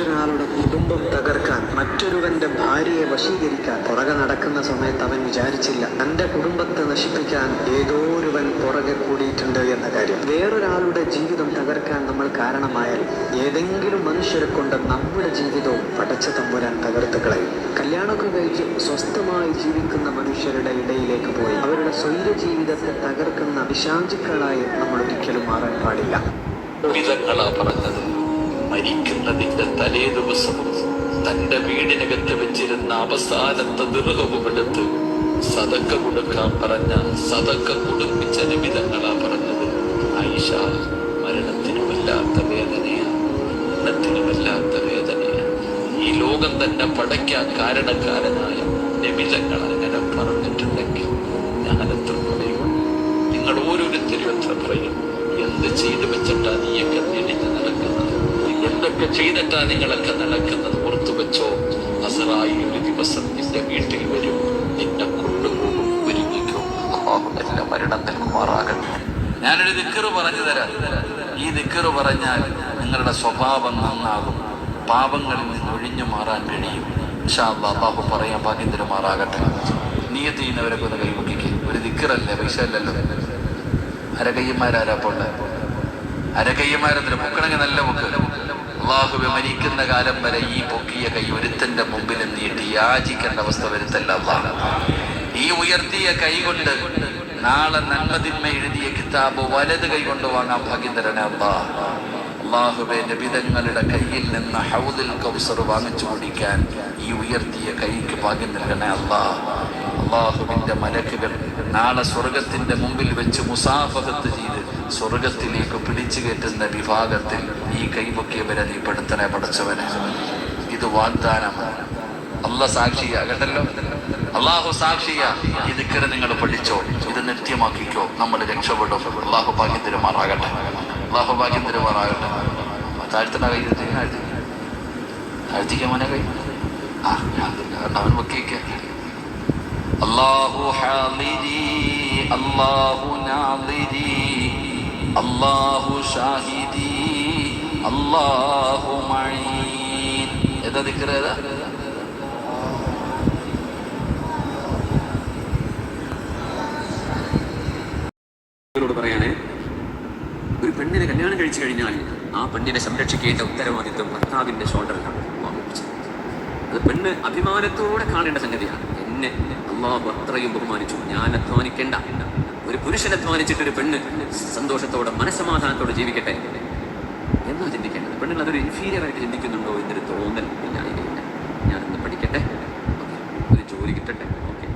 മറ്റൊരാളുടെ കുടുംബം തകർക്കാൻ, മറ്റൊരുവന്റെ ഭാര്യയെ വശീകരിക്കാൻ പുറകെ നടക്കുന്ന സമയത്ത് അവൻ വിചാരിച്ചില്ല തന്റെ കുടുംബത്തെ നശിപ്പിക്കാൻ ഏതോരുവൻ പുറകെ കൂടിയിട്ടുണ്ട് എന്ന കാര്യം. വേറൊരാളുടെ ജീവിതം തകർക്കാൻ നമ്മൾ കാരണമായാൽ ഏതെങ്കിലും മനുഷ്യരെ കൊണ്ട് നമ്മുടെ ജീവിതവും പടച്ച തമ്പുരാൻ തകർത്ത് കളയും. കല്യാണമൊക്കെ കഴിച്ച് സ്വസ്ഥമായി ജീവിക്കുന്ന മനുഷ്യരുടെ ഇടയിലേക്ക് പോയി അവരുടെ സ്വൈര ജീവിതത്തെ തകർക്കുന്ന വിശാചുക്കളായി നമ്മൾ ഒരിക്കലും മാറാൻ പാടില്ല. പറഞ്ഞത് മരിക്കുന്നതിന്റെ തലേ ദിവസവും തന്റെ വീടിനകത്ത് വെച്ചിരുന്ന അവസാനത്തെ ദിർഹവുമെടുത്ത് സദക്ക കൊടുക്കാൻ പറഞ്ഞ സദക്ക കൊടുപ്പിച്ച നിമിതങ്ങളാ പറഞ്ഞത്. ആയിഷ, മരണത്തിനുമല്ലാത്ത വേദനയാണ്, മരണത്തിനുമല്ലാത്ത വേദനയാണ്. ഈ ലോകം തന്നെ പടയ്ക്കാൻ കാരണക്കാരനായ നിമിതങ്ങൾ അങ്ങനെ പറഞ്ഞിട്ടുണ്ടെങ്കിൽ ഞാൻ എത്ര പറയും? നിങ്ങൾ ഓരോരുത്തരും എത്ര പറയും? എന്ത് ചെയ്തു വെച്ചിട്ടാ നീയൊക്കെ നേടിച്ച് നടക്കുന്നത്? എന്തൊക്കെ ചെയ്തിട്ടാ നിങ്ങളൊക്കെ നടക്കുന്നത്? ഓർത്തു വെച്ചോ, അസറായി ഒരു ദിവസം നിന്റെ വീട്ടിൽ വരും, നിന്നെ കൊണ്ടുപോകും. ഒരുങ്ങിക്കോ, അല്ലാഹു മരണം നൽകുമാറാകട്ടെ. ഞാനൊരു ദിക്റ് പറഞ്ഞു തരാം. ഈ ദിക്റ് പറഞ്ഞാൽ നിങ്ങളുടെ സ്വഭാവം നന്നാകും, പാപങ്ങളിൽ നിന്ന് ഒഴിഞ്ഞു മാറാൻ കഴിയും. ഇൻഷാ അല്ലാഹ് അല്ലാഹു പറയാൻ ഭാഗ്യം തരുമാറാകട്ടെ. നിയത്ത് ചെയ്യുന്നവരൊക്കെ ഒന്ന് കൈവക്കിക്ക്. ഒരു ദിക്റല്ലേ, പൈസ അല്ലല്ലോ. അരകയ്യന്മാരാരാപ്പോൾ അരകയ്യന്മാരെന്നില്ല, പൊക്കണമെങ്കിൽ നല്ല പൊക്ക്. അള്ളാഹുവെ, മരിക്കുന്ന കാലം വരെ ഈ പൊക്കിയ കൈ ഒരുത്തന്റെ മുമ്പിൽ നീട്ടി യാചിക്കേണ്ട അവസ്ഥ വരുത്തല്ല അല്ലാഹ്. ഈ ഉയർത്തിയ കൈ കൊണ്ട് നാളെ നന്മതിന്മ എഴുതിയ കിതാബ് വലത് കൈ കൊണ്ട് വാങ്ങാൻ ഭാഗ്യം തരണേ അല്ലാഹ്. അള്ളാഹുവെ, നബിതങ്ങളുടെ കയ്യിൽ നിന്ന് ഹൗദുൽ കൗസർ വാങ്ങിച്ചു കുടിക്കാൻ ഈ ഉയർത്തിയ കൈക്ക് ഭാഗ്യം നൽകണേ അല്ലാഹ്. അള്ളാഹുവിന്റെ മലക്കുകൾ നാളെ സ്വർഗത്തിന്റെ മുമ്പിൽ വെച്ച് മുസാഫഹത്ത് ചെയ്ത് സ്വർഗത്തിലേക്ക് പിടിച്ചു കയറ്റുന്ന വിഭാഗത്തിൽ ഈ കൈപൊക്കിയവരെ നീ പെടുത്തണേ പടച്ചവനെ. ഇത് വാഗ്ദാനമാണ്. അല്ലാഹ് സാക്ഷിയാ, കേട്ടല്ലോ. അള്ളാഹു സാക്ഷിയാ. ഈ ദിക്റ് നിങ്ങൾ പഠിച്ചോ, ഇത് നിത്യമാക്കിക്കോ, നമ്മൾ രക്ഷപ്പെടും. അള്ളാഹു ഭാഗ്യം തരുമാറാകട്ടെ. അള്ളാഹു ഭാഗ്യം തരുമാറാകട്ടെ. താഴ്ത്തണ കൈ താഴ്ത്തിക്കാൻ മോനെ കൈ. അവൻ വെക്കിക്ക. അല്ലാഹു ഹാദിരി, അല്ലാഹു നാദിരി, അല്ലാഹു ഷാഹിദി, അല്ലാഹു മഈൻ. ഏതാ ദിക്റ്? ഏതാ? പറയണേ, ഒരു പെണ്ണിനെ കല്യാണം കഴിച്ചു കഴിഞ്ഞാൽ ആ പെണ്ണിനെ സംരക്ഷിക്കേണ്ട ഉത്തരവാദിത്വം ഭർത്താവിന്റെ ഷോൾഡറിലാണ് വഹിച്ചത്. അത് പെണ്ണ് അഭിമാനത്തോടെ കാണേണ്ട സംഗതിയാണ്. എന്നെ അല്ലാഹു അത്രയും ബഹുമാനിച്ചു, ഞാൻ അധ്വാനിക്കേണ്ട. ഒരു പുരുഷൻ അധ്വാനിച്ചിട്ടൊരു പെണ്ണ് സന്തോഷത്തോടെ മനസ്സമാധാനത്തോടെ ജീവിക്കട്ടെ എന്നാ ചിന്തിക്കേണ്ടത്. പെണ്ണുങ്ങൾ അതൊരു ഇൻഫീരിയർ ആയിട്ട് ചിന്തിക്കുന്നുണ്ടോ എന്നൊരു തോന്നൽ ഇല്ലായിരിക്കില്ല. ഞാനിന്ന് പഠിക്കട്ടെ, ഒരു ജോലി കിട്ടട്ടെ, ഓക്കെ,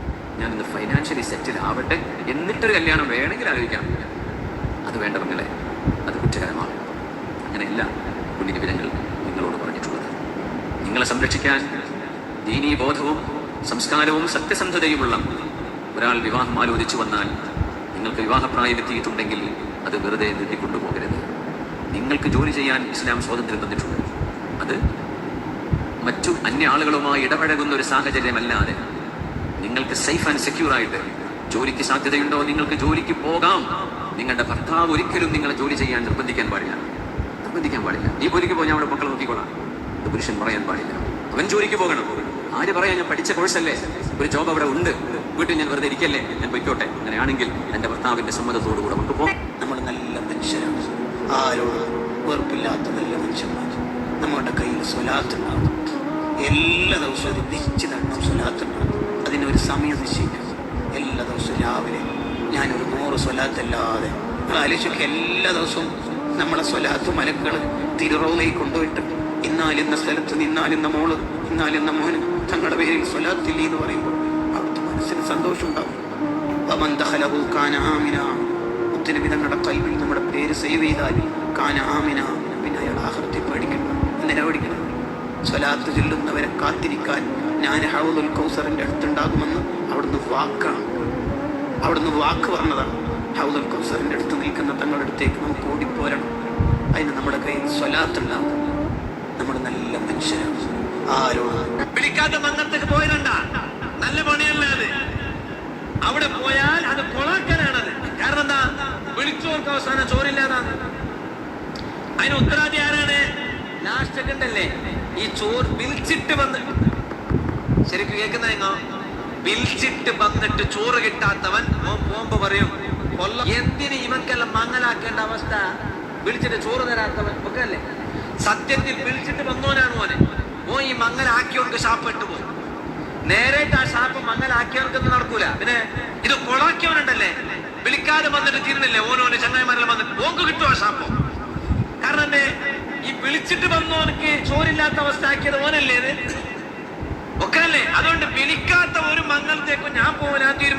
ഞാനിന്ന് ഫൈനാൻഷ്യലി സെറ്റിൽ ആവട്ടെ, എന്നിട്ടൊരു കല്യാണം വേണമെങ്കിൽ ആലോചിക്കാം. അത് വേണ്ട പെങ്ങളെ, അത് കുറ്റകരമാണ്. അങ്ങനെയല്ല പുണ്യനിബിധങ്ങൾ നിങ്ങളോട് പറഞ്ഞിട്ടുള്ളത്. നിങ്ങളെ സംരക്ഷിക്കാൻ ദീനീ ബോധവും സംസ്കാരവും സത്യസന്ധതയുമുള്ള ഒരാൾ വിവാഹം ആലോചിച്ചു വന്നാൽ നിങ്ങൾക്ക് വിവാഹപ്രായമെത്തിയിട്ടുണ്ടെങ്കിൽ അത് വെറുതെ നീട്ടിക്കൊണ്ടുപോകരുത്. നിങ്ങൾക്ക് ജോലി ചെയ്യാൻ ഇസ്ലാം സ്വാതന്ത്ര്യം തന്നിട്ടുണ്ട്. അത് മറ്റു അന്യ ആളുകളുമായി ഇടപഴകുന്ന ഒരു സാഹചര്യമല്ലാതെ നിങ്ങൾക്ക് സേഫ് ആൻഡ് സെക്യൂർ ആയിട്ട് ജോലിക്ക് സാധ്യതയുണ്ടോ, നിങ്ങൾക്ക് ജോലിക്ക് പോകാം. നിങ്ങളുടെ ഭർത്താവ് ഒരിക്കലും നിങ്ങളെ ജോലി ചെയ്യാൻ നിർബന്ധിക്കാൻ പാടില്ല. നീ ജോലിക്ക് പോയി ഞാൻ അവിടെ മക്കളെ നോക്കിക്കോളാം, ഇത് പുരുഷൻ പറയാൻ പാടില്ല. അവൻ ജോലിക്ക് പോകണം. ആര് പറയാൻ ഞാൻ പഠിച്ച കോഴ്സല്ലേ, ഒരു ജോബ് അവിടെ ഉണ്ട്, വീട്ടിൽ ഞാൻ വെറുതെ ഇരിക്കല്ലേ, ഞാൻ പൊയ്ക്കോട്ടെ. അങ്ങനെയാണെങ്കിൽ എൻ്റെ ഭർത്താവിൻ്റെ സമ്മതത്തോടുകൂടെ നമുക്ക് പോകാം. നമ്മൾ നല്ല മനുഷ്യരാണ്, ആരോടും വെറുപ്പില്ലാത്ത നല്ല മനുഷ്യന്മാർ. നമ്മുടെ കയ്യിൽ സ്വലാത്തുണ്ടാകും. എല്ലാ ദിവസവും നിശ്ചിതമാണ് സ്വലാത്തുണ്ടാകും. അതിനൊരു സമയം നിശ്ചയിക്കും. എല്ലാ ദിവസവും രാവിലെ ഞാനൊരു 100 സ്വലാത്തല്ലാതെ ആലോചിച്ചൊക്കെ എല്ലാ ദിവസവും നമ്മളെ സ്വലാത്ത് മലക്കൾ തിരുറോലയിൽ കൊണ്ടുപോയിട്ട് ഇന്നാലിന്ന സ്ഥലത്ത് നിന്നാലിന്ന മോള് ഇന്നാലിന്ന മോന് തങ്ങളുടെ പേരിൽ സ്വലാത്തില്ല എന്ന് പറയുമ്പോൾ അവിടുത്തെ മനസ്സിന് സന്തോഷം ഉണ്ടാവും. ഒത്തിരി തങ്ങളുടെ കൽവിൽ നമ്മുടെ പേര് സേവ് ചെയ്താൽ കാന ആമിന, പിന്നെ അയാൾ ആഖിറത്തിൽ പേടിക്കണം. എന്തിനാ പേടിക്കണം? സ്വലാത്ത് ചൊല്ലുന്നവരെ കാത്തിരിക്കാൻ ഞാൻ ഹൗദുൽ കൗസറിന്റെ അടുത്തുണ്ടാകുമെന്ന് അവിടുന്ന് വാക്ക് പറഞ്ഞതാണ്. ഹൗദുൽ കൗസറിന്റെ അടുത്ത് നിൽക്കുന്ന തങ്ങളുടെ അടുത്തേക്ക് നമുക്ക് ഓടിപ്പോരണം. അതിന് നമ്മുടെ കയ്യിൽ സ്വലാത്തുണ്ടാകും. നമ്മൾ നല്ല മനുഷ്യരാണ്. ആരോടും വിളിക്കാത്ത മംഗളത്തേക്ക് പോയതണ്ട, നല്ല പണിയല്ല അത്. അവിടെ പോയാൽ അത് കൊളാക്കലാണത്. കാരണം എന്താ? വിളിച്ചോർക്ക് അവസാനം ചോറില്ലാതാണ്. അതിന് ഉത്തരവാദി ആരാണ്? ലാസ്റ്റ് ഒക്കെ ഉണ്ടല്ലേ ഈ ചോറ് വിളിച്ചിട്ട് വന്ന് ശരിക്കും കേൾക്കുന്ന നിങ്ങോ വിളിച്ചിട്ട് വന്നിട്ട് ചോറ് കിട്ടാത്തവൻ പോകുമ്പോ പറയും എന്തിന് ഇവൻക്കെല്ലാം മങ്ങലാക്കേണ്ട അവസ്ഥ, വിളിച്ചിട്ട് ചോറ് തരാത്തവൻ ഒക്കെ അല്ലേ. സത്യത്തിൽ വിളിച്ചിട്ട് വന്നോനാണ് മോനെ. ഈ മങ്ങലാക്കിയവർക്ക് ശാപ്പിട്ട് പോകും. നേരിട്ട് ആ ശാപ്പ് മങ്ങലാക്കിയവർക്കൊന്നും നടക്കൂല. പിന്നെ ഇത് കൊളാക്കിയവനുണ്ടല്ലേ, വിളിക്കാതെ വന്നിട്ട് തീരുന്നില്ലേ, ഓനോന് ചങ്ങായിമാരെല്ലാം വന്നിട്ട് ഓങ്ക് കിട്ടുമോ ശാപ്പോ? കാരണം ഈ വിളിച്ചിട്ട് വന്നോനക്ക് ചോറില്ലാത്ത അവസ്ഥ ആക്കിയത് ഓനല്ലേ ഇത് ഒക്കെ അല്ലേ. അതുകൊണ്ട് വിളിക്കാത്ത ഒരു മംഗളത്തേക്കും ഞാൻ പോകാൻ തീരുമാനം.